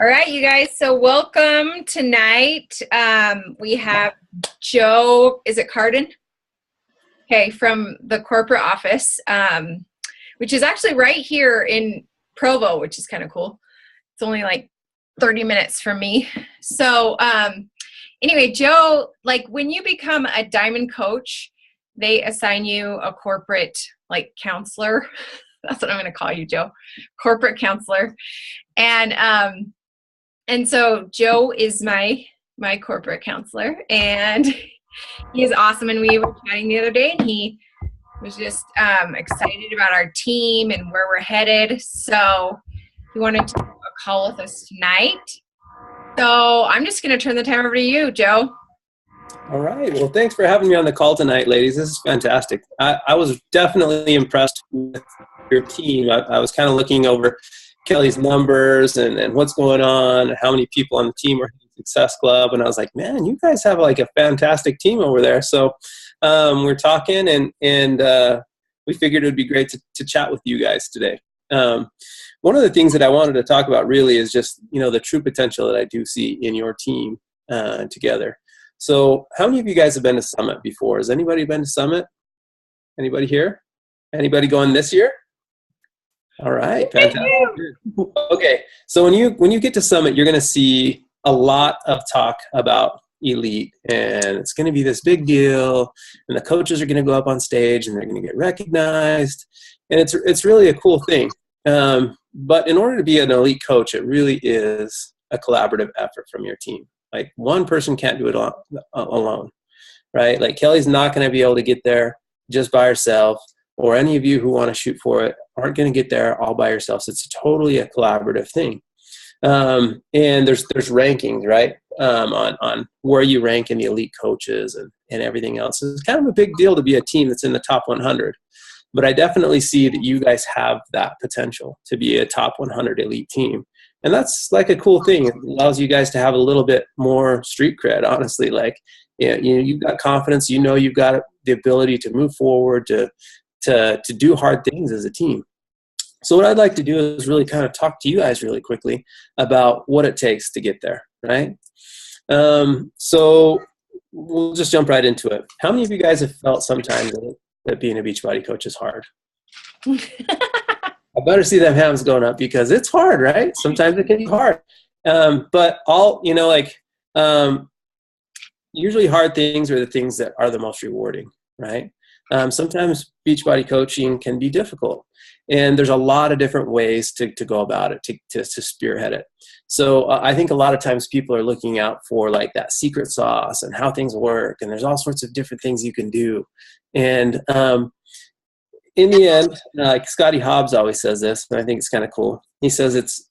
All right, you guys. So welcome tonight. We have Joe, is it Cardon? Okay, from the corporate office, which is actually right here in Provo, which is kind of cool. It's only like 30 minutes from me. So anyway, Joe, like when you become a diamond coach, they assign you a corporate like counselor. That's what I'm going to call you, Joe. Corporate counselor. And so Joe is my corporate counselor, and he is awesome. And we were chatting the other day, and he was just excited about our team and where we're headed. So he wanted to do a call with us tonight. So I'm just going to turn the time over to you, Joe. All right. Well, thanks for having me on the call tonight, ladies. This is fantastic. I was definitely impressed with your team. I was kind of looking over Kelly's numbers and what's going on, and how many people on the team are in Success Club. And I was like, man, you guys have like a fantastic team over there. So we're talking and we figured it would be great to chat with you guys today. One of the things that I wanted to talk about really is just, the true potential that I do see in your team together. So how many of you guys have been to Summit before? Has anybody been to Summit? Anybody here? Anybody going this year? All right, fantastic. Okay, so when you get to Summit, you're going to see a lot of talk about elite, and it's going to be this big deal, and the coaches are going to go up on stage and they're going to get recognized, and it's really a cool thing. But in order to be an elite coach, it really is a collaborative effort from your team. Like one person can't do it alone, right? Like Kelly's not going to be able to get there just by herself, or any of you who want to shoot for it aren't going to get there all by yourselves. It's totally a collaborative thing. And there's rankings, right? On where you rank in the elite coaches and everything else. It's kind of a big deal to be a team that's in the top 100. But I definitely see that you guys have that potential to be a top 100 elite team. And that's like a cool thing. It allows you guys to have a little bit more street cred, honestly. Like, you've got confidence, you've got the ability to move forward, to do hard things as a team. So what I'd like to do is really kind of talk to you guys really quickly about what it takes to get there, right? So we'll just jump right into it. How many of you guys have felt sometimes that being a Beachbody coach is hard? I better see them hands going up, because it's hard, right? Sometimes it can be hard. But usually hard things are the things that are the most rewarding, right? Sometimes Beachbody coaching can be difficult, and there's a lot of different ways to go about it, to spearhead it. So I think a lot of times people are looking out for like that secret sauce and how things work, and there's all sorts of different things you can do. And in the end, like Scotty Hobbs always says this, and I think it's kind of cool. He says it's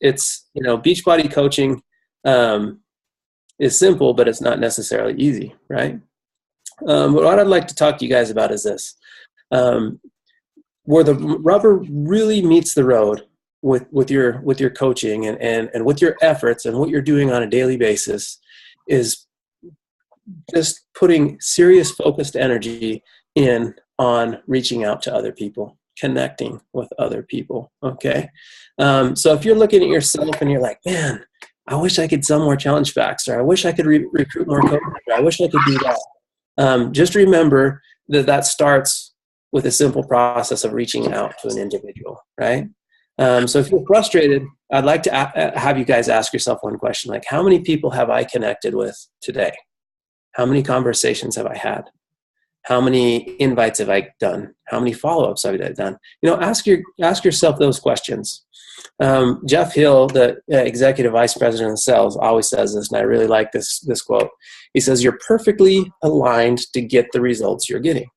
Beachbody coaching is simple, but it's not necessarily easy, right? But what I'd like to talk to you guys about is this. Where the rubber really meets the road with your coaching and with your efforts and what you're doing on a daily basis is just putting serious focused energy in on reaching out to other people, connecting with other people, okay? So if you're looking at yourself and you're like, man, I wish I could sell more challenge packs, or I wish I could recruit more coaches, or I wish I could do that. Just remember that starts with a simple process of reaching out to an individual, right? So if you're frustrated, I'd like to have you guys ask yourself one question, like, how many people have I connected with today? How many conversations have I had? How many invites have I done? How many follow-ups have I done? Ask yourself those questions. Jeff Hill, the executive vice president of sales, always says this, and I really like this quote. He says, "You're perfectly aligned to get the results you're getting."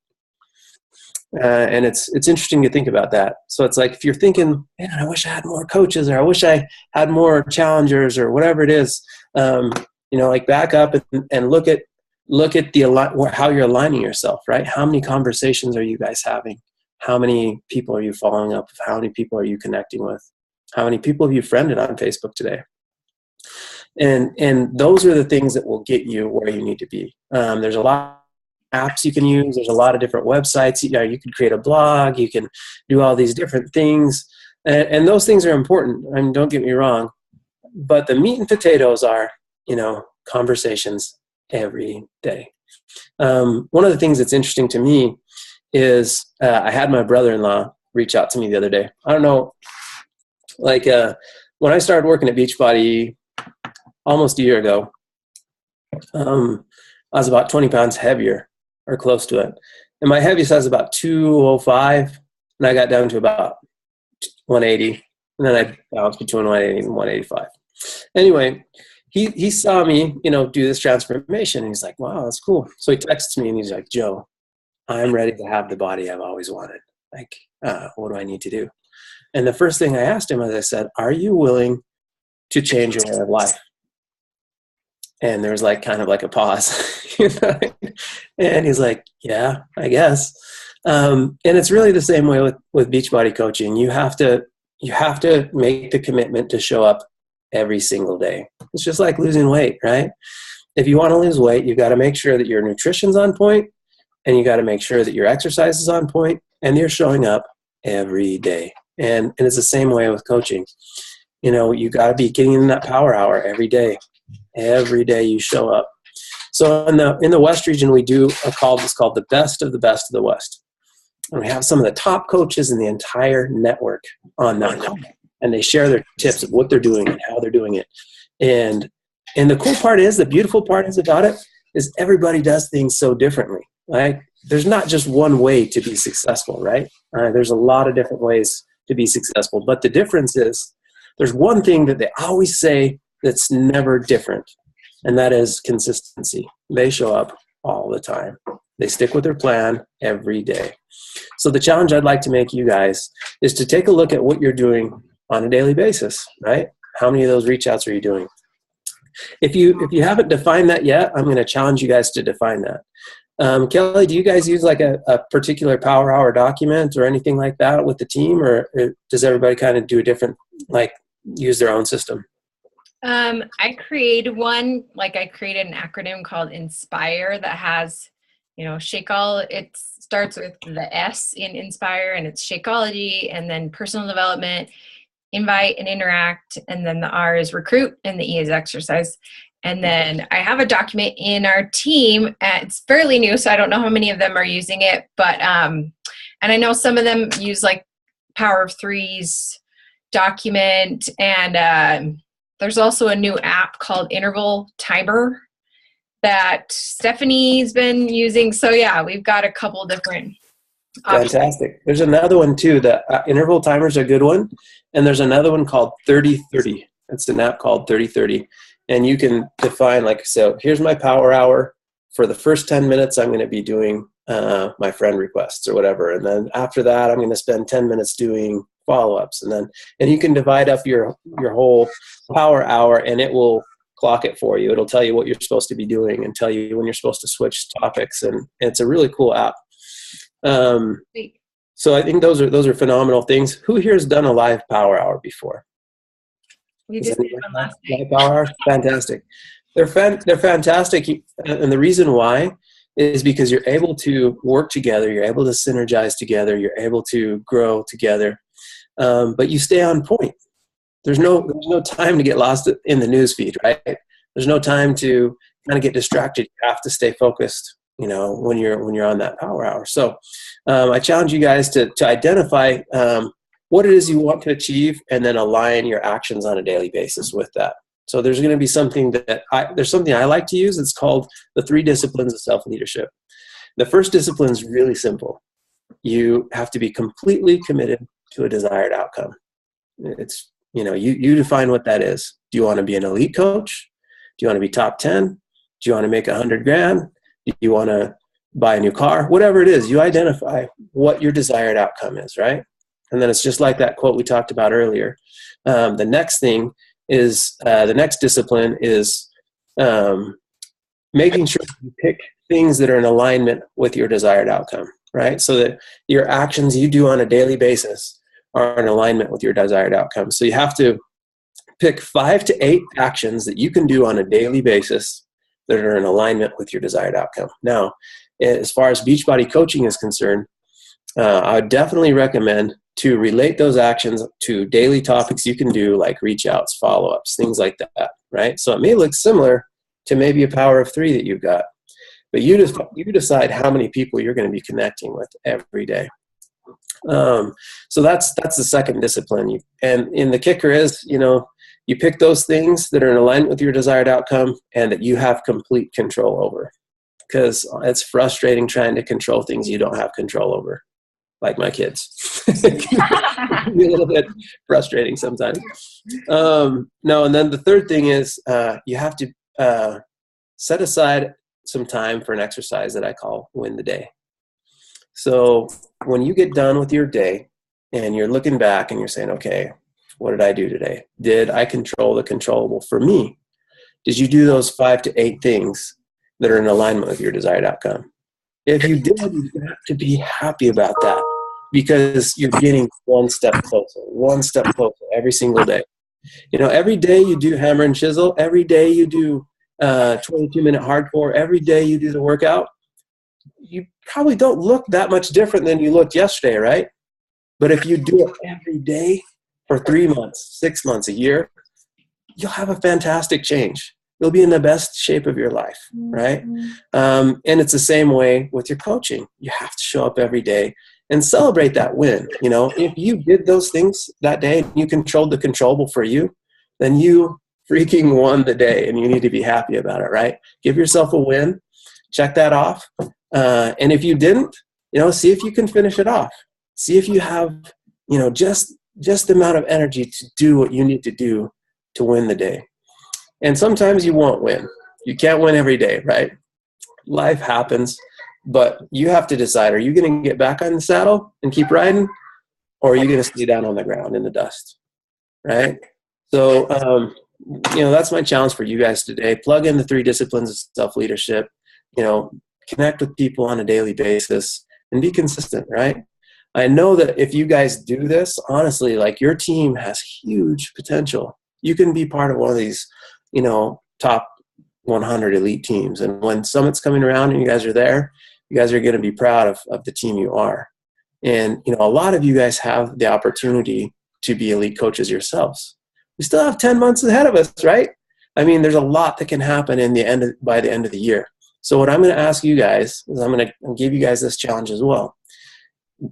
And it's interesting to think about that. So it's like, if you're thinking, man, I wish I had more coaches, or I wish I had more challengers, or whatever it is, back up and look at how you're aligning yourself, right? How many conversations are you guys having? How many people are you following up with? How many people are you connecting with? How many people have you friended on Facebook today? And those are the things that will get you where you need to be. There's a lot of apps you can use. There's a lot of different websites. You can create a blog. You can do all these different things. And those things are important. I mean, don't get me wrong. But the meat and potatoes are, conversations every day. One of the things that's interesting to me is I had my brother-in-law reach out to me the other day. I don't know, when I started working at Beachbody almost a year ago, I was about 20 pounds heavier or close to it. And my heaviest was about 205, and I got down to about 180. And then I bounced between 180 and 185. Anyway, he saw me, do this transformation, and he's like, wow, that's cool. So he texts me and he's like, Joe, I'm ready to have the body I've always wanted. What do I need to do? And the first thing I asked him, as I said, are you willing to change your way of life? And there was kind of a pause, and he's like, yeah, I guess. And it's really the same way with Beachbody coaching. You have to make the commitment to show up every single day. It's just like losing weight, right? If you want to lose weight, you've got to make sure that your nutrition's on point, and you got to make sure that your exercise is on point, and you're showing up every day. And it's the same way with coaching. You got to be getting in that power hour every day. Every day you show up. So in the West region, we do a call that's called the best of the West. And we have some of the top coaches in the entire network on that call. And they share their tips of what they're doing and how they're doing it. And the cool part is, the beautiful part is about it, is everybody does things so differently. Right? There's not just one way to be successful, right? There's a lot of different ways to be successful. But the difference is, there's one thing that they always say that's never different, and that is consistency. They show up all the time. They stick with their plan every day. So the challenge I'd like to make you guys is to take a look at what you're doing on a daily basis, right? How many of those reach outs are you doing? If you haven't defined that yet, I'm going to challenge you guys to define that. Kelly, do you guys use a particular power hour document or anything like that with the team, or does everybody kind of do a different, use their own system? I created one, I created an acronym called INSPIRE that has, Shakeology. It starts with the S in INSPIRE, and it's Shakeology, and then personal development, invite and interact, and then the R is recruit, and the E is exercise. And then I have a document in our team. It's fairly new, so I don't know how many of them are using it, but and I know some of them use Power of Threes document, and there's also a new app called Interval Timer that Stephanie's been using. So yeah, we've got a couple different options. Fantastic. There's another one too. The Interval Timer's a good one. And there's another one called 30/30. It's an app called 30/30. And you can define so here's my power hour. For the first 10 minutes, I'm going to be doing my friend requests or whatever. And then after that, I'm going to spend 10 minutes doing follow-ups. And you can divide up your whole power hour, and it will clock it for you. It'll tell you what you're supposed to be doing and tell you when you're supposed to switch topics. And it's a really cool app. So I think those are phenomenal things. Who here has done a live power hour before? We just did one last night. Live power hour? Fantastic. They're fantastic. And the reason why is because you're able to work together. You're able to synergize together. You're able to grow together. But you stay on point. There's no time to get lost in the news feed, right? There's no time to kind of get distracted. You have to stay focused, when you're on that power hour. So I challenge you guys to identify what it is you want to achieve, and then align your actions on a daily basis with that. So there's going to be something there's something I like to use. It's called the 3 disciplines of self-leadership. The first discipline is really simple. You have to be completely committed to a desired outcome. It's, you define what that is. Do you want to be an elite coach? Do you want to be top 10? Do you want to make $100,000? Do you want to buy a new car? Whatever it is, you identify what your desired outcome is, right? And then it's just like that quote we talked about earlier. The next thing is, the next discipline is making sure you pick things that are in alignment with your desired outcome, right? So that your actions you do on a daily basis are in alignment with your desired outcome. So you have to pick 5 to 8 actions that you can do on a daily basis that are in alignment with your desired outcome. Now, as far as Beachbody coaching is concerned, I would definitely recommend to relate those actions to daily topics you can do, like reach outs, follow-ups, things like that, right? So it may look similar to maybe a power of 3 that you've got, but you decide how many people you're going to be connecting with every day. So that's the second discipline. And the kicker is, you pick those things that are in alignment with your desired outcome and that you have complete control over, because it's frustrating trying to control things you don't have control over. Like my kids. It can be a little bit frustrating sometimes. No, and then the third thing is you have to set aside some time for an exercise that I call win the day. So when you get done with your day and you're looking back and you're saying, okay, what did I do today? Did I control the controllable for me? Did you do those 5 to 8 things that are in alignment with your desired outcome? If you did, you have to be happy about that, because you're getting one step closer every single day. Every day you do hammer and chisel, every day you do 22-minute hardcore, every day you do the workout, you probably don't look that much different than you looked yesterday, right? But if you do it every day for 3 months, 6 months, a year, you'll have a fantastic change. You'll be in the best shape of your life, right? And it's the same way with your coaching. You have to show up every day and celebrate that win. If you did those things that day and you controlled the controllable for you, then you freaking won the day, and you need to be happy about it, right? Give yourself a win, check that off. And if you didn't, see if you can finish it off. See if you have, just the amount of energy to do what you need to do to win the day. And sometimes you won't win. You can't win every day, right? Life happens, but you have to decide, are you going to get back on the saddle and keep riding, or are you going to stay down on the ground in the dust, right? So, that's my challenge for you guys today. Plug in the 3 disciplines of self-leadership, connect with people on a daily basis, and be consistent, right? I know that if you guys do this, honestly, like, your team has huge potential. You can be part of one of these, top 100 elite teams. And when Summit's coming around and you guys are there, you guys are going to be proud of the team you are. And, a lot of you guys have the opportunity to be elite coaches yourselves. We still have 10 months ahead of us, right? I mean, there's a lot that can happen by the end of the year. So what I'm going to ask you guys is, I'm going to give you guys this challenge as well.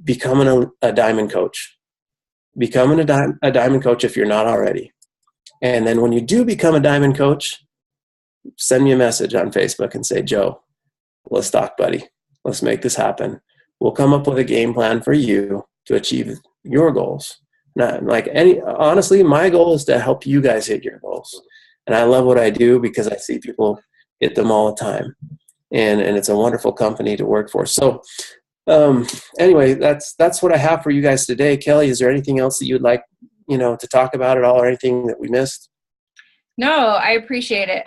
Becoming a diamond coach. Becoming a diamond coach if you're not already. And then when you do become a diamond coach, send me a message on Facebook and say, Joe, let's talk, buddy. Let's make this happen. We'll come up with a game plan for you to achieve your goals. Honestly, my goal is to help you guys hit your goals. And I love what I do because I see people hit them all the time. And it's a wonderful company to work for. So anyway, that's what I have for you guys today. Kelly, is there anything else that you'd like, to talk about at all, or anything that we missed? No, I appreciate it.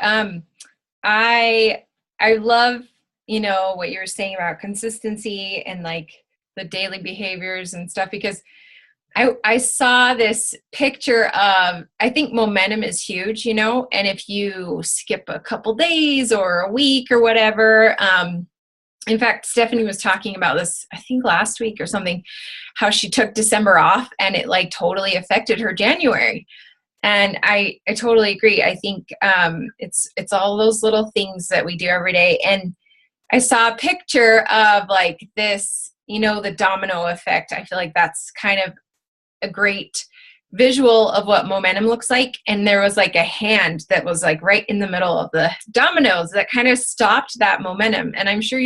I love, what you were saying about consistency and like the daily behaviors and stuff, because I saw this picture of, I think momentum is huge, and if you skip a couple days or a week or whatever, in fact, Stephanie was talking about this, I think last week or something, how she took December off and it like totally affected her January. And I totally agree. I think it's all those little things that we do every day. And I saw a picture of like this, the domino effect. I feel like that's kind of a great visual of what momentum looks like. And there was like a hand that was like right in the middle of the dominoes that kind of stopped that momentum. And I'm sure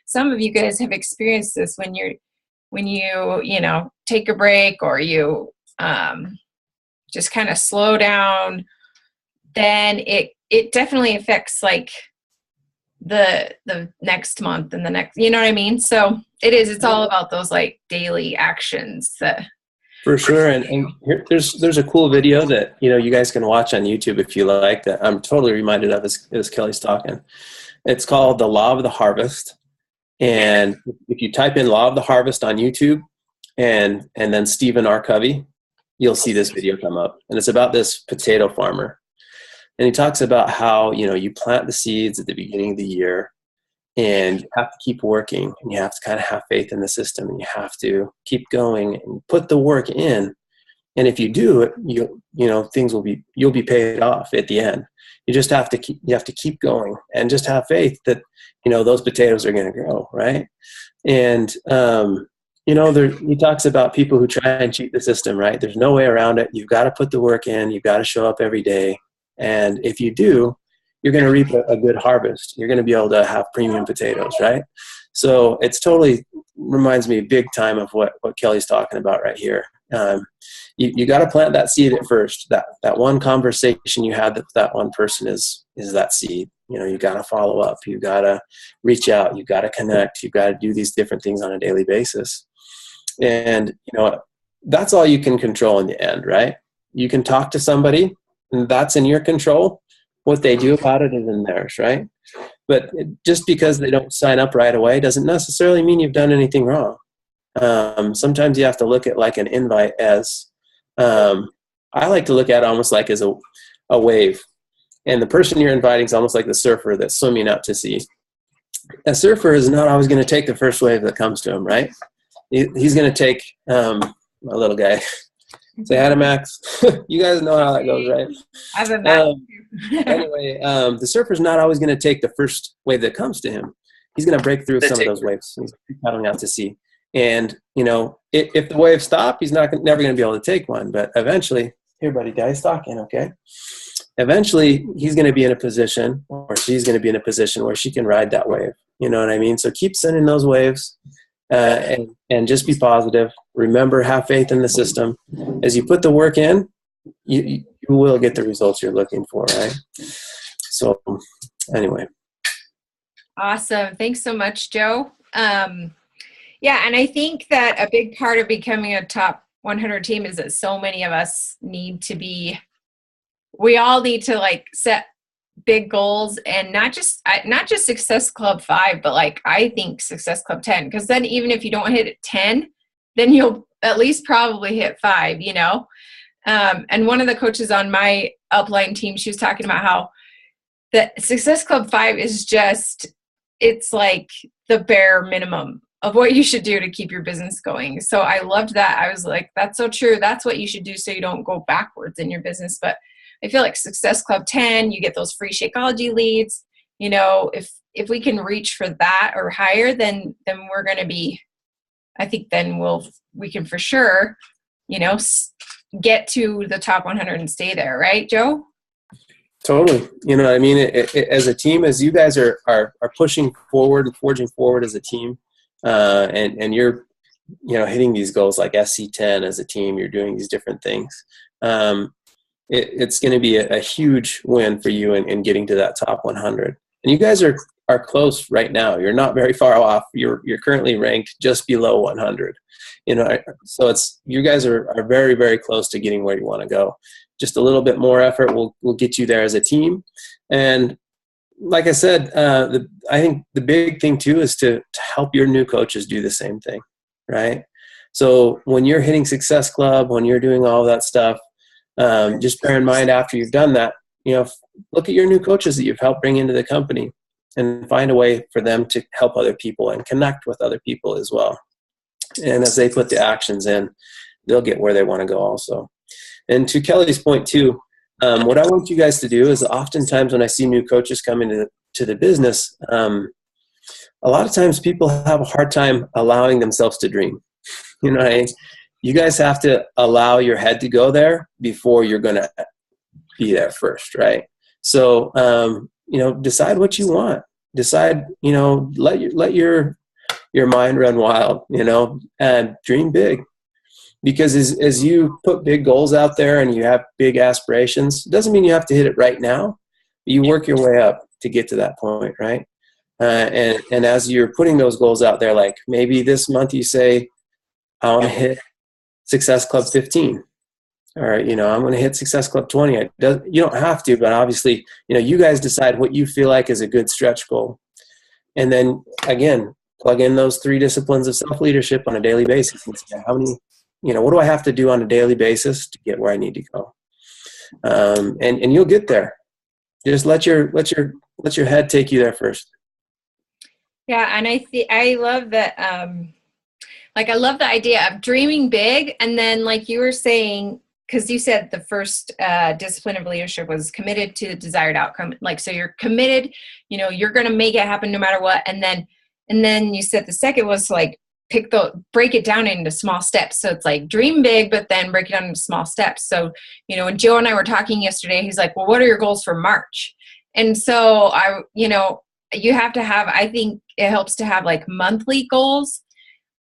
some of you guys have experienced this when you take a break, or you just kind of slow down, then it definitely affects like the next month and the next, you know what I mean? So it's all about those like daily actions that. For sure. And here, there's a cool video that, you guys can watch on YouTube if you like, that I'm totally reminded of as Kelly's talking. It's called The Law of the Harvest. And if you type in Law of the Harvest on YouTube and then Stephen R. Covey, you'll see this video come up. And it's about this potato farmer. And he talks about how, you plant the seeds at the beginning of the year, And you have to keep working, and you have to kind of have faith in the system, and you have to keep going and put the work in. And if you do it, you'll be paid off at the end. You just have to keep going and just have faith that, those potatoes are going to grow. Right. And, he talks about people who try and cheat the system, right? There's no way around it. You've got to put the work in. You've got to show up every day. And if you do, you're going to reap a good harvest. You're going to be able to have premium potatoes, right? So it's totally reminds me big time of what Kelly's talking about right here. You got to plant that seed at first. That one conversation you had with that one person is that seed. You got to follow up. You got to reach out. You got to connect. You got to do these different things on a daily basis. And, that's all you can control in the end, right? You can talk to somebody, and that's in your control. What they do about it is in theirs, right? But just because they don't sign up right away doesn't necessarily mean you've done anything wrong. Sometimes you have to look at like an invite as, I like to look at it almost like as a wave. And the person you're inviting is almost like the surfer that's swimming out to sea. A surfer is not always going to take the first wave that comes to him, right? He's going to take my little guy. Say hi to Max. You guys know how that goes, right? I have a Max. Anyway, the surfer's not always going to take the first wave that comes to him. He's going to break through some of those waves. He's paddling out to sea. And, if the waves stop, he's never going to be able to take one. But eventually, here, buddy, guy's talking, okay? Eventually, he's going to be in a position, or she's going to be in a position where she can ride that wave. You know what I mean? So keep sending those waves. And just be positive. Remember, have faith in the system. As you put the work in, you will get the results you're looking for, right? So anyway. Awesome. Thanks so much, Joe. Yeah, and I think that a big part of becoming a top 100 team is that so many of us we all need to like set big goals, and not just Success Club 5, but like I think Success Club 10, because then even if you don't hit 10, then you'll at least probably hit 5, and one of the coaches on my upline team, she was talking about how the Success Club 5 is it's like the bare minimum of what you should do to keep your business going. So I loved that. I was like, that's so true. That's what you should do so you don't go backwards in your business. But I feel like Success Club 10, you get those free Shakeology leads. If we can reach for that or higher, then we're going to be, I think then we can for sure, get to the top 100 and stay there. Right, Joe? Totally. I mean, as a team, as you guys are pushing forward and forging forward as a team, and you're, hitting these goals like SC10 as a team, you're doing these different things. It's going to be a huge win for you in getting to that top 100. And you guys are close right now. You're not very far off. You're currently ranked just below 100. So you guys are very, very close to getting where you want to go. Just a little bit more effort will get you there as a team. And like I said, I think the big thing too is to help your new coaches do the same thing, right? So when you're hitting Success Club, when you're doing all that stuff, just bear in mind after you've done that, look at your new coaches that you've helped bring into the company and find a way for them to help other people and connect with other people as well. And as they put the actions in, they'll get where they want to go also. And to Kelly's point too, what I want you guys to do is oftentimes when I see new coaches come into the business, a lot of times people have a hard time allowing themselves to dream. You guys have to allow your head to go there before you're going to be there first, right? So, decide what you want. Decide, let your mind run wild, and dream big. Because as you put big goals out there and you have big aspirations, it doesn't mean you have to hit it right now. You work your way up to get to that point, right? And as you're putting those goals out there, like maybe this month you say, I want to hit Success Club 15. Or, I'm going to hit Success Club 20. You don't have to, but obviously, you guys decide what you feel like is a good stretch goal. And then, again, plug in those 3 disciplines of self-leadership on a daily basis and say, how many, what do I have to do on a daily basis to get where I need to go? And you'll get there. Just let your head take you there first. Yeah, and I love that. Like, I love the idea of dreaming big, and then, like you were saying, because you said the first discipline of leadership was committed to the desired outcome. Like, so you're committed, you're going to make it happen no matter what. And then you said the second was to, like, break it down into small steps. So it's like dream big, but then break it down into small steps. So, when Joe and I were talking yesterday, he's like, well, what are your goals for March? And so you have to have, I think it helps to have like monthly goals.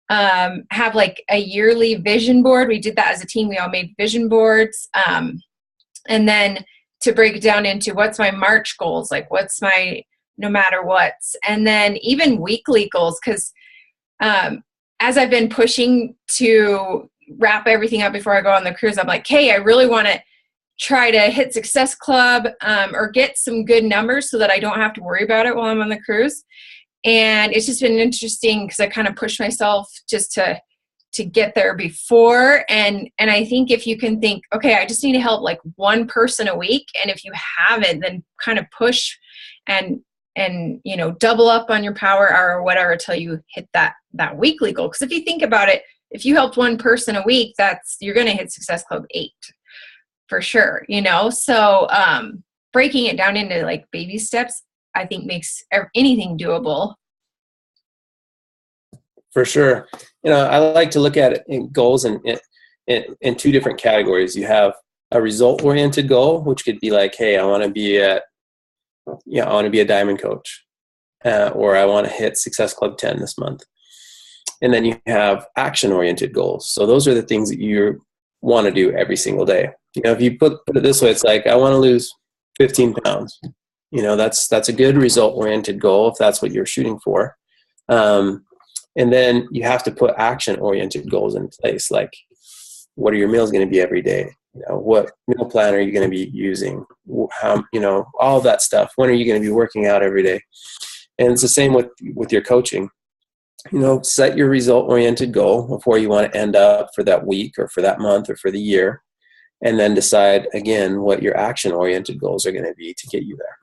Have like a yearly vision board. We did that as a team. We all made vision boards. And then to break it down into what's my March goals, like what's my no matter what's, and then even weekly goals. Cause, as I've been pushing to wrap everything up before I go on the cruise, I'm like, hey, I really want to try to hit Success Club, or get some good numbers so that I don't have to worry about it while I'm on the cruise. And it's just been interesting because I kind of pushed myself just to get there before. And I think if you can think, okay, I just need to help like one person a week. And if you haven't, then kind of push and double up on your power hour or whatever till you hit that weekly goal. Because if you think about it, if you helped one person a week, you're going to hit Success Club 8 for sure. So breaking it down into like baby steps, I think makes anything doable. For sure. I like to look at it in goals in two different categories. You have a result-oriented goal, which could be like, hey, I want to be a diamond coach, or I want to hit Success Club 10 this month. And then you have action-oriented goals. So those are the things that you want to do every single day. If you put it this way, it's like, I want to lose 15 pounds. That's a good result-oriented goal if that's what you're shooting for. And then you have to put action-oriented goals in place, like what are your meals going to be every day? What meal plan are you going to be using? How, all that stuff. When are you going to be working out every day? And it's the same with your coaching. Set your result-oriented goal of where you want to end up for that week or for that month or for the year. And then decide, again, what your action-oriented goals are going to be to get you there.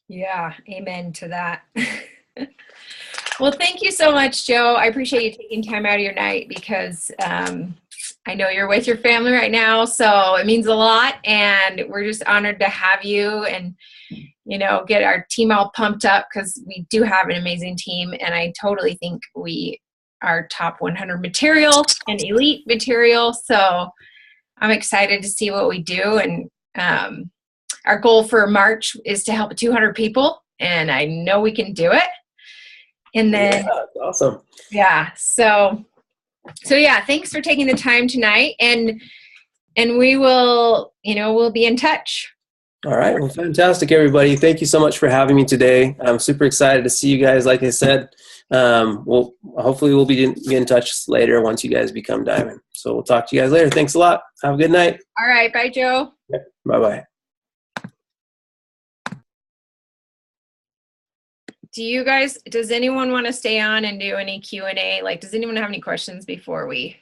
Yeah, amen to that. Well, thank you so much, Joe. I appreciate you taking time out of your night because I know you're with your family right now, so it means a lot, and we're just honored to have you and, get our team all pumped up because we do have an amazing team, and I totally think we are top 100 material and elite material, so I'm excited to see what we do, and our goal for March is to help 200 people, and I know we can do it. And then, yeah, that's awesome. Yeah. So yeah, thanks for taking the time tonight, and we will, we'll be in touch. All right. Well, fantastic, everybody. Thank you so much for having me today. I'm super excited to see you guys. Like I said, hopefully we'll be in touch later once you guys become Diamond. So we'll talk to you guys later. Thanks a lot. Have a good night. All right. Bye, Joe. Yeah, bye-bye. Does anyone want to stay on and do any Q&A? Like, does anyone have any questions before we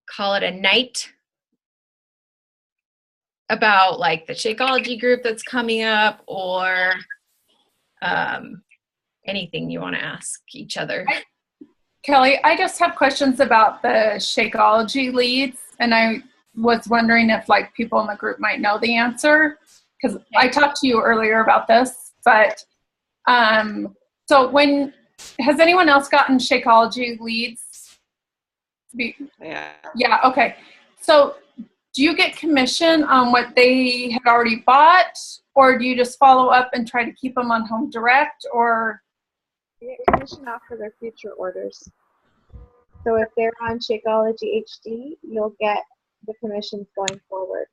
call it a night about like the Shakeology group that's coming up, or anything you want to ask each other? Kelly, I just have questions about the Shakeology leads, and I was wondering if like people in the group might know the answer, because I talked to you earlier about this, but so has anyone else gotten Shakeology leads? Yeah. Okay. So do you get commission on what they had already bought, or do you just follow up and try to keep them on home direct, or? You get commission off for their future orders. So if they're on Shakeology HD, you'll get the commissions going forward.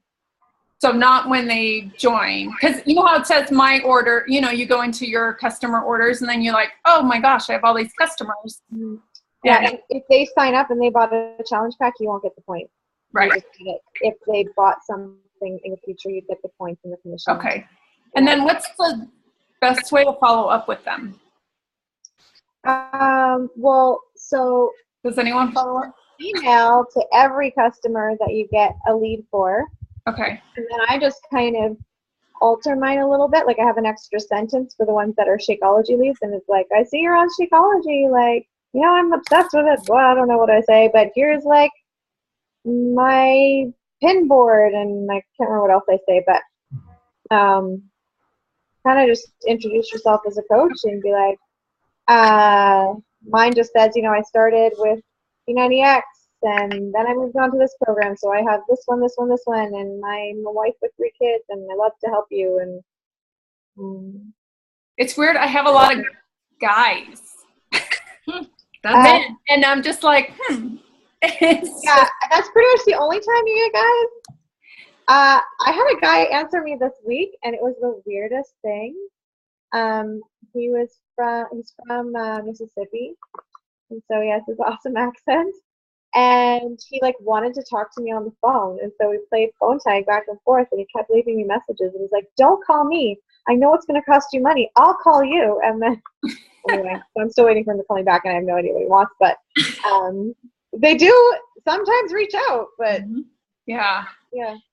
So not when they join, because you know how it says my order, you go into your customer orders and then you're like, oh my gosh, I have all these customers. Mm-hmm. Yeah, and if they sign up and they bought a challenge pack, you won't get the point. Right. If they bought something in the future, you'd get the points and the commission. Okay. And then what's the best way to follow up with them? Well, so does anyone follow up? Email to every customer that you get a lead for. Okay. And then I just kind of alter mine a little bit. Like I have an extra sentence for the ones that are Shakeology leads, and it's like, I see you're on Shakeology. Like, you know, I'm obsessed with it. Well, I don't know what I say, but here's like my pin board, and I can't remember what else I say, but kind of just introduce yourself as a coach and be like, mine just says, you know, I started with P90X, and then I moved on to this program, so I have this one, and I'm a wife with 3 kids, and I love to help you. And it's weird. I have a lot of guys. That's it. And I'm just like, yeah, that's pretty much the only time you get guys. I had a guy answer me this week, and it was the weirdest thing. He's from Mississippi, and so he has this awesome accent. And he like wanted to talk to me on the phone, and so we played phone tag back and forth, and he kept leaving me messages, and he's like, "Don't call me. I know it's going to cost you money. I'll call you." And then anyway, so I'm still waiting for him to call me back, and I have no idea what he wants. But they do sometimes reach out, but yeah.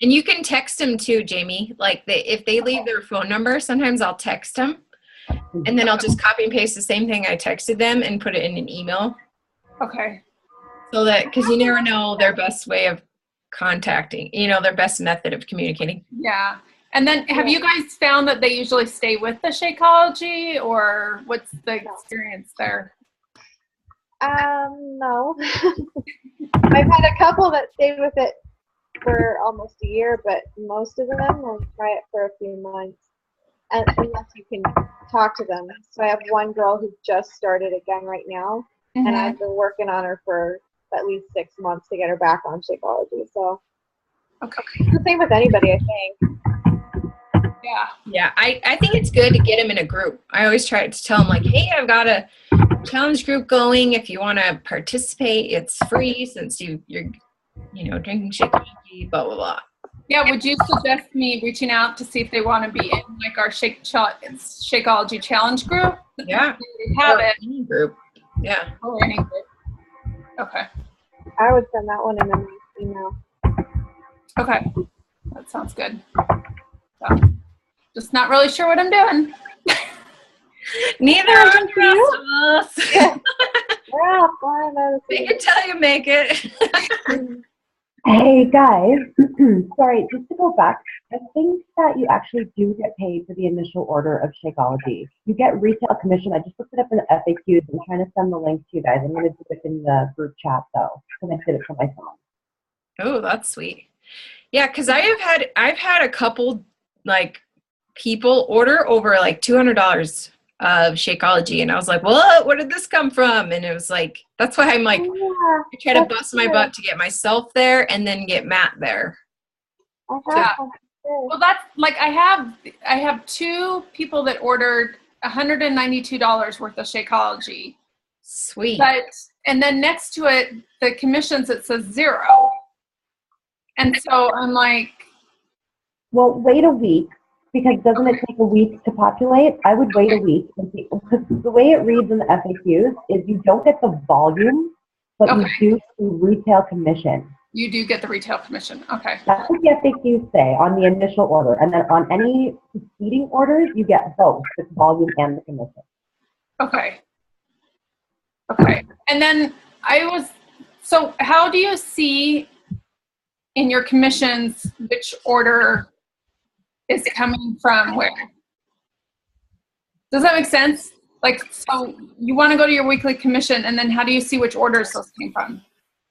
And you can text them too, Jamie. Like if they leave their phone number, sometimes I'll text them, and then I'll just copy and paste the same thing I texted them and put it in an email. Okay. So that, because you never know their best way of contacting, you know, their best method of communicating. Yeah. And then have you guys found that they usually stay with the Shakeology, or what's the experience there? No. I've had a couple that stayed with it for almost a year, but most of them will try it for a few months, unless you can talk to them. So I have one girl who just started again right now, and I've been working on her for at least 6 months to get her back on Shakeology. So okay. It's the same with anybody, I think. Yeah, I think it's good to get them in a group. I always try to tell them, like, hey, I've got a challenge group going. If you want to participate, it's free since you're drinking Shakeology, blah, blah, blah. Yeah, would you suggest me reaching out to see if they want to be in like our Shakeology challenge group? Yeah. Have it. Any group. Yeah. Or any group. Okay. I would send that one in an email. Okay. That sounds good. So, just not really sure what I'm doing. Neither are the rest of us. Yeah. We're fine. Make it till you make it. Hey guys, sorry, just to go back, I think that you actually do get paid for the initial order of Shakeology. You get retail commission. I just looked it up in the FAQs. I'm trying to send the link to you guys. I'm going to do it in the group chat though, because I did it for my phone. Oh, that's sweet. Yeah, because I've had a couple like people order over like $200 of Shakeology, and I was like, what? Where did this come from? And it was like, that's why I'm like, I try to bust my butt to get myself there and then get Matt there. Well, that's like I have 2 people that ordered $192 worth of Shakeology. Sweet. And then next to it, the commissions, it says 0. And so I'm like, well, wait a week, because doesn't it take a week to populate? I would wait a week, because the way it reads in the FAQs is you don't get the volume, but you do the retail commission. You do get the retail commission. Okay. That's what the FAQs say on the initial order. And then on any succeeding orders, you get both the volume and the commission. Okay. And then so how do you see in your commissions which order is coming from where? Does that make sense? Like, so you want to go to your weekly commission, and then how do you see which orders those came from?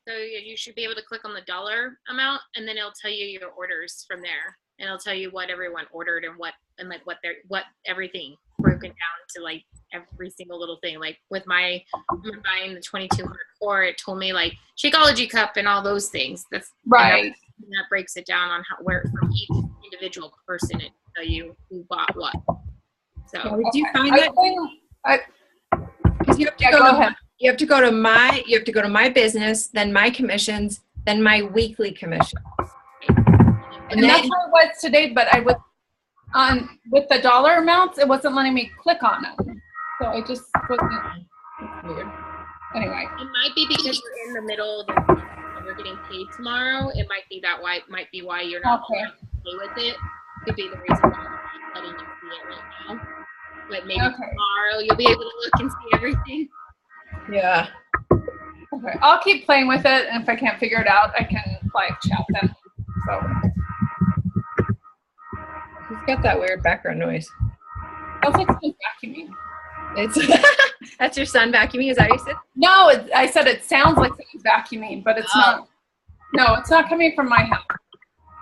So you should be able to click on the dollar amount, and then it'll tell you your orders from there, and it'll tell you what everyone ordered and what everything broken down to like every single little thing. Like with I'm buying the 2200 core, it told me like Shakeology cup and all those things. That's right. And that breaks it down on where from each individual person it tell you who bought what. So did you find that? Because you have to go ahead. You have to go to my business, then my commissions, then my weekly commission. And that's how it was today, but I was with the dollar amounts, it wasn't letting me click on them. So I just wasn't. It's weird. Anyway. It might be because you're in the middle of the we're getting paid tomorrow. It might be why you're not okay with it. Could be the reason why. it right now. But maybe tomorrow you'll be able to look and see everything. Yeah. Okay, I'll keep playing with it, and if I can't figure it out, I can live chat them. So Who's got that weird background noise? sounds like someone's vacuuming. It's that's your son vacuuming. Is that what you said? No, I said it sounds like someone's vacuuming, but it's not. No, it's not coming from my house.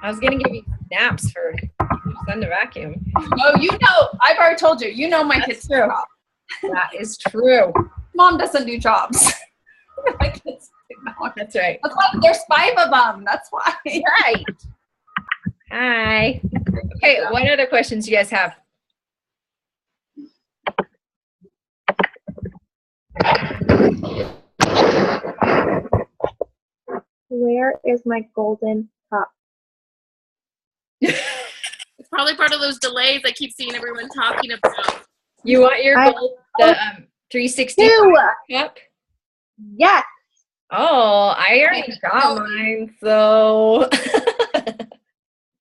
I was gonna give you snaps for your son to vacuum. No, you know, I've already told you. You know my kids' true. job. That is true. Mom doesn't do jobs. My kids do not. That's right. That's why there's 5 of them. That's why. Right. Hi. Okay, what other questions do you guys have? Where is my golden cup? It's probably part of those delays I keep seeing everyone talking about. You want your gold, the 360 cup? Yes. Oh, I already got mine, so.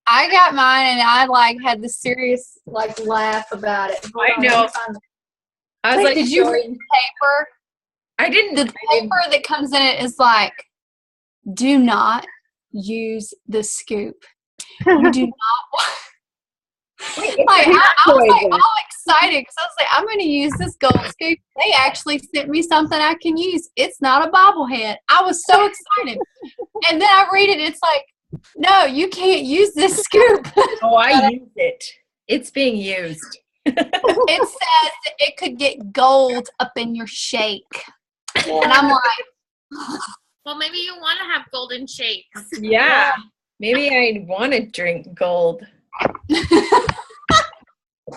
I got mine and I like had the serious like laugh about it. I know. I was like, did you read the paper? I didn't. The paper that comes in it is like, do not use the scoop. You do not. Like, I was like all excited because I was like, I'm going to use this gold scoop. They actually sent me something I can use. It's not a bobblehead. I was so excited. And then I read it. It's like, no, you can't use this scoop. Oh, I use it. It's being used. It says that it could get gold up in your shake. And I'm like, Well, maybe you want to have golden shakes. Yeah. Maybe I want to drink gold.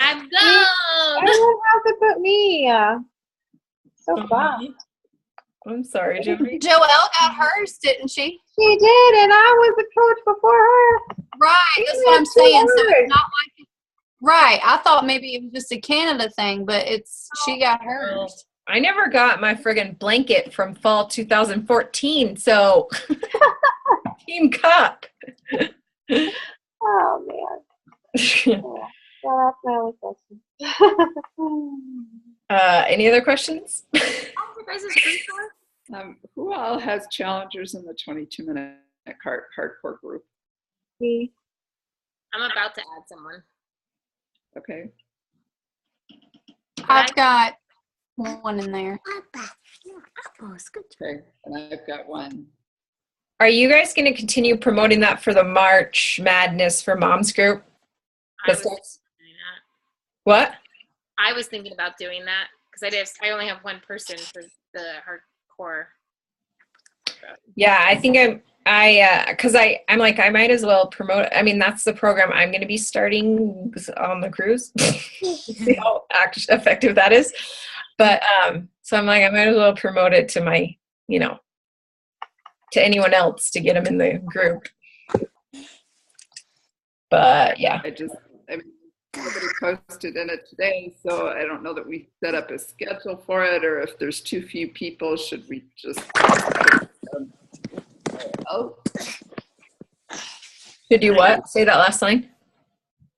I'm gold. Everyone has it but me. So fun. I'm sorry, Jimmy. Joelle got hers, didn't she? She did, and I was the coach before her. Right, that's what I'm saying. So it's not like, right, I thought maybe it was just a Canada thing, but she got hers. I never got my friggin' blanket from fall 2014, so Team Cup. Oh, man. Well, that's my only question. Any other questions? Who all has challengers in the 22-minute hardcore group? Me. I'm about to add someone. Okay. I've got one in there. Okay, and I've got one. Are you guys going to continue promoting that for the March Madness for Moms group? What? I was thinking about doing that because I only have one person for the hardcore. Yeah, I think I'm like, I might as well promote. I mean, that's the program I'm going to be starting on the cruise. See how effective that is. But so I'm like, I might as well promote it to my, to anyone else to get them in the group. But yeah. Somebody posted in it today, so I don't know that we set up a schedule for it, or if there's too few people, should we just Should do what? Say that last line.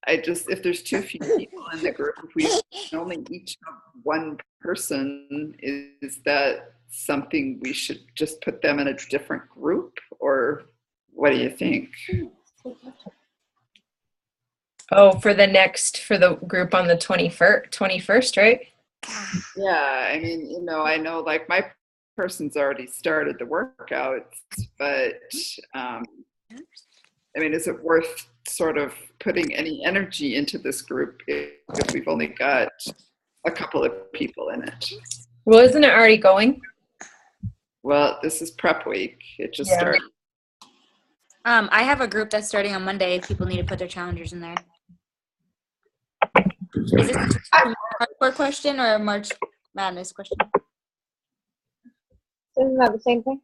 If there's too few people in the group, if we only each have one person, is that something we should just put them in a different group, or what do you think? Oh, for the group on the 21st, right? Yeah, I mean, I know like my person's already started the workouts, but is it worth sort of putting any energy into this group if we've only got a couple of people in it? Well, isn't it already going? Well, this is prep week. It just started. I have a group that's starting on Monday if people need to put their challengers in there. Is this a hardcore question or a March Madness question? Isn't that the same thing?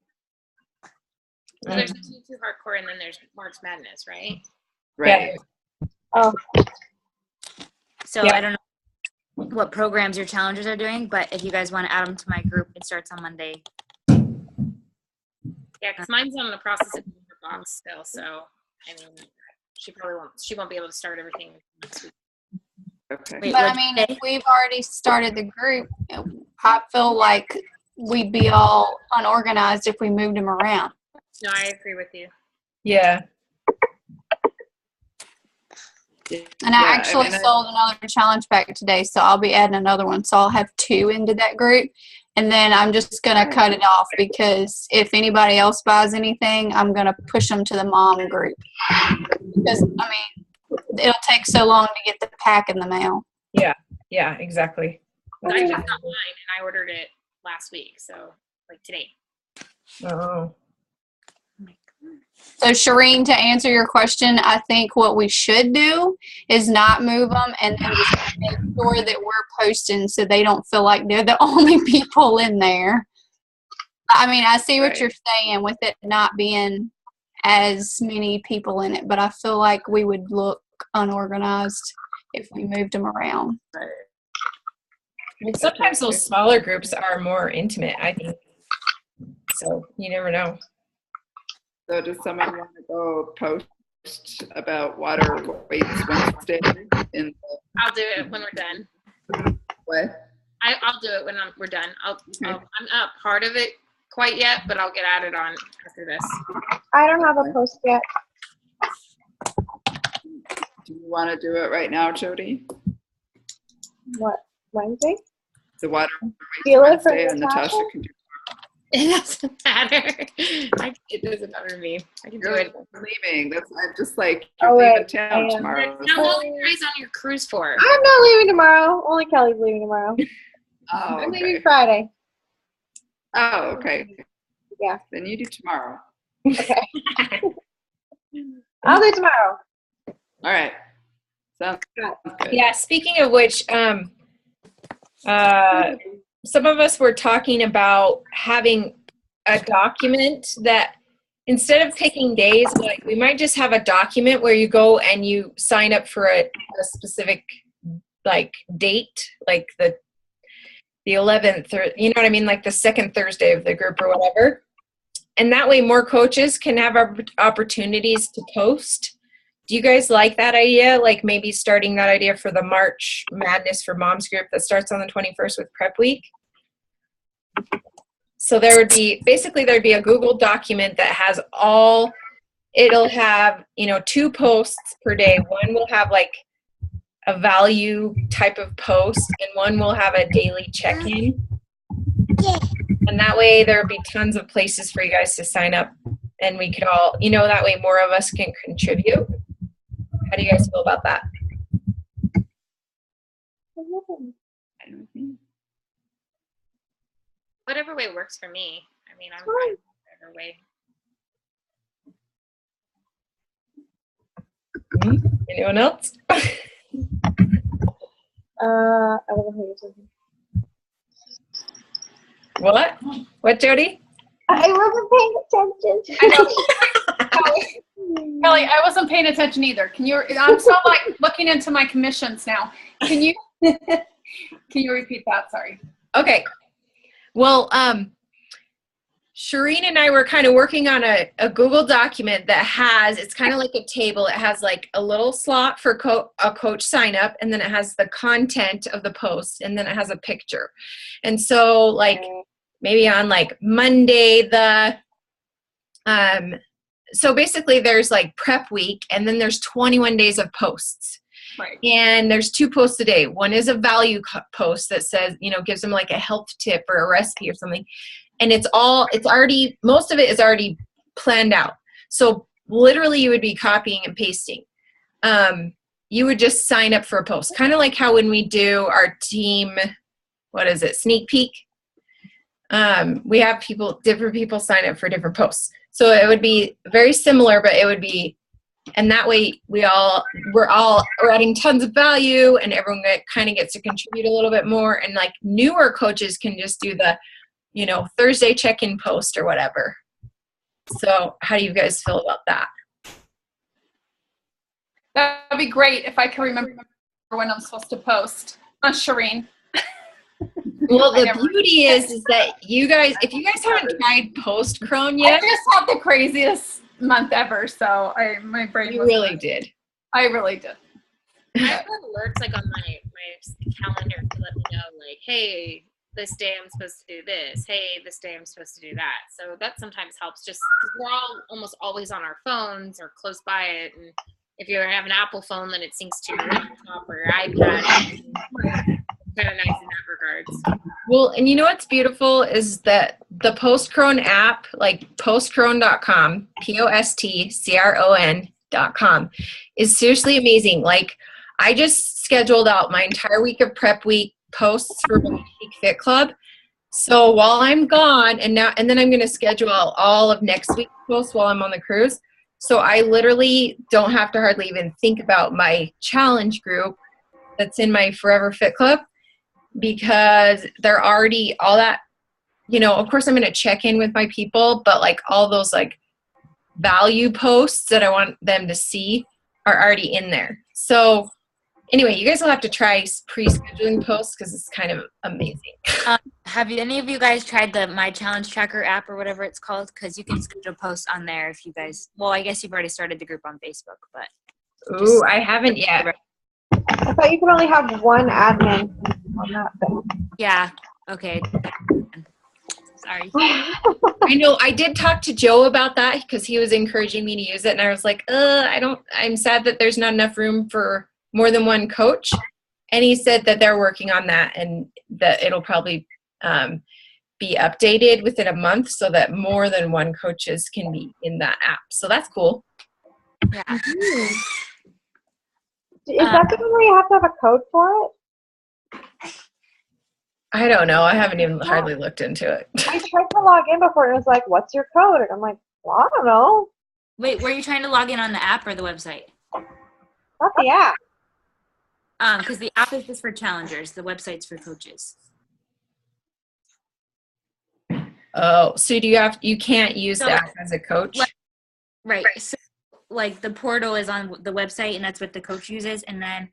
So there's a T2 hardcore and then there's March Madness, right? Right. Yeah. Oh. So yeah. I don't know what programs your challengers are doing, but if you guys want to add them to my group, it starts on Monday. Yeah, because mine's on the process of being her box still, so she won't be able to start everything next week. Okay. Wait, But I what'd mean, you if say? we've already started the group, I feel like we'd be all unorganized if we moved them around. No, I agree with you. Yeah. And I actually sold another challenge pack today, so I'll be adding another one. So I'll have 2 into that group. And then I'm just going to cut it off because if anybody else buys anything, I'm going to push them to the mom group. Because, I mean, it'll take so long to get the pack in the mail. Yeah, exactly. I just got mine and I ordered it last week, so like today. Oh. So, Shireen, to answer your question, I think what we should do is not move them and then just make sure that we're posting so they don't feel like they're the only people in there. I mean, I see what you're saying with it not being as many people in it, but I feel like we would look unorganized if we moved them around. I mean, sometimes those smaller groups are more intimate, I think. So you never know. So does someone want to go post about water weights Wednesday? I'll do it when we're done. What? I'll do it when we're done. I'm not part of it quite yet, but I'll get added on after this. I don't have a post yet. Do you want to do it right now, Jody? What, Wednesday? The water Do weights you live for Wednesday, and Natasha Natasha? can do It doesn't matter. It doesn't matter to me. I can do You're it. leaving. I'm just like, you're Oh, leaving right. town I am. tomorrow. How long are you guys on your cruise for? I'm not leaving tomorrow. Only Kelly's leaving tomorrow. Oh, I'm okay. leaving Friday. Oh, okay. Yeah. Then you do tomorrow. Okay. I'll do tomorrow. All right. Sounds good. Yeah, speaking of which, some of us were talking about having a document that instead of picking days, like we might just have a document where you go and you sign up for a specific like date, like the 11th, or you know what I mean, like the second Thursday of the group or whatever. And that way more coaches can have opportunities to post. Do you guys like that idea? Like maybe starting that idea for the March Madness for Moms group that starts on the 21st with Prep Week? So there'd be a Google document that has it'll have, 2 posts per day. One will have like a value type of post and one will have a daily check-in. And that way there'll be tons of places for you guys to sign up and we could all, that way more of us can contribute. How do you guys feel about that? Whatever way works for me. I mean, I'm fine with whatever way. Anyone else? I don't know who you're talking. What? What, Jody? I wasn't paying attention. Kelly, I wasn't paying attention either. I'm so like looking into my commissions now. Can you repeat that? Sorry. Okay. Well, Shireen and I were kind of working on a Google document that it's kind of like a table. It has like a little slot for a coach sign up, and then it has the content of the post, and then it has a picture. And so like maybe on like Monday, so basically there's like prep week, and then there's 21 days of posts. Right. And there's 2 posts a day. One is a value post that says, gives them like a health tip or a recipe or something. And most of it is already planned out. So literally you would be copying and pasting. You would just sign up for a post. Kind of like how when we do our team, sneak peek. We have different people sign up for different posts. So it would be very similar, but it would be, and that way we're adding tons of value and everyone kind of gets to contribute a little bit more. And like newer coaches can just do the, Thursday check-in post or whatever. So how do you guys feel about that? That'd be great if I can remember when I'm supposed to post. Shireen. Well, the beauty is that if you guys haven't tried Post Crone yet. I just had the craziest month ever, so my brain You really did. I really did. I put alerts like on my calendar to let me know, like, hey, this day I'm supposed to do this. Hey, this day I'm supposed to do that. So that sometimes helps. Just 'cause we're all almost always on our phones or close by it, and if you have an Apple phone, then it syncs to your laptop or your iPad. Kind of nice in that regards. Well, and you know what's beautiful is that the Postcrone app, like postcrone.com, postcron.com, is seriously amazing. Like, I just scheduled out my entire week of prep week posts for my Chic Fit Club. So while I'm gone, and then I'm going to schedule out all of next week's posts while I'm on the cruise. So I literally don't have to hardly even think about my challenge group that's in my Forever Fit Club, because they're already all that, of course I'm going to check in with my people, but like all those like value posts that I want them to see are already in there. So anyway, you guys will have to try pre-scheduling posts because it's kind of amazing. Have any of you guys tried the My Challenge Tracker app or whatever it's called? Because you can schedule posts on there if you guys, well, I guess you've already started the group on Facebook, but. Ooh, I haven't yet. I thought you could only have one admin on that thing. Yeah. Okay. Sorry. I know. I did talk to Joe about that because he was encouraging me to use it, and I was like, I'm sad that there's not enough room for more than one coach. And he said that they're working on that and that it'll probably be updated within a month so that more than one coaches can be in that app. So that's cool. Yeah. Mm-hmm. Is that the one where you have to have a code for it? I don't know. I haven't even hardly looked into it. I tried to log in before and it was like, what's your code? And I'm like, well, I don't know. Wait, were you trying to log in on the app or the website? Not the app. Because the app is just for challengers. The website's for coaches. Oh, so you can't use that as a coach? Right. So like the portal is on the website and that's what the coach uses. And then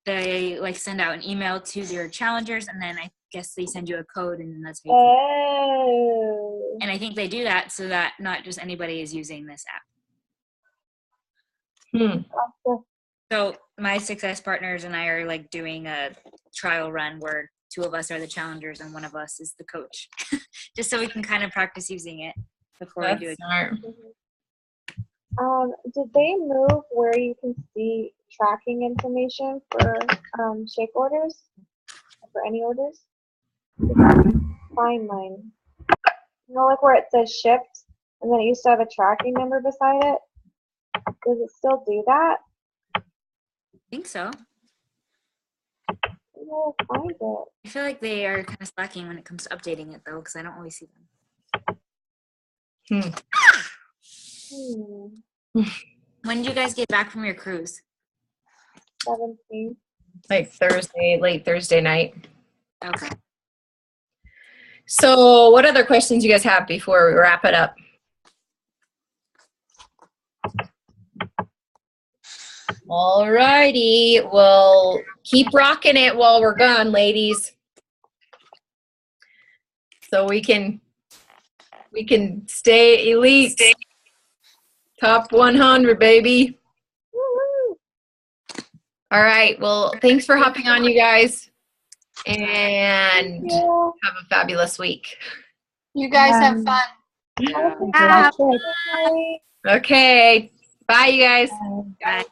they like send out an email to their challengers and then I guess they send you a code and that's how you and I think they do that so that not just anybody is using this app. So my success partners and I are like doing a trial run where 2 of us are the challengers and 1 of us is the coach, just so we can kind of practice using it before we do it. Did they move where you can see tracking information for shake orders? For any orders? Find mine. Like where it says shipped and then it used to have a tracking number beside it? Does it still do that? I think so. I'll find it. I feel like they are kind of slacking when it comes to updating it though, because I don't always see them. When did you guys get back from your cruise? 17th. Like late Thursday night. Okay. So what other questions you guys have before we wrap it up? All righty. Well, keep rocking it while we're gone, ladies. So we can stay elite. Top 100, baby. Woo-hoo. All right. Well, thanks for hopping on, you guys. And have a fabulous week. You guys have fun. Okay. Bye, you guys. Bye.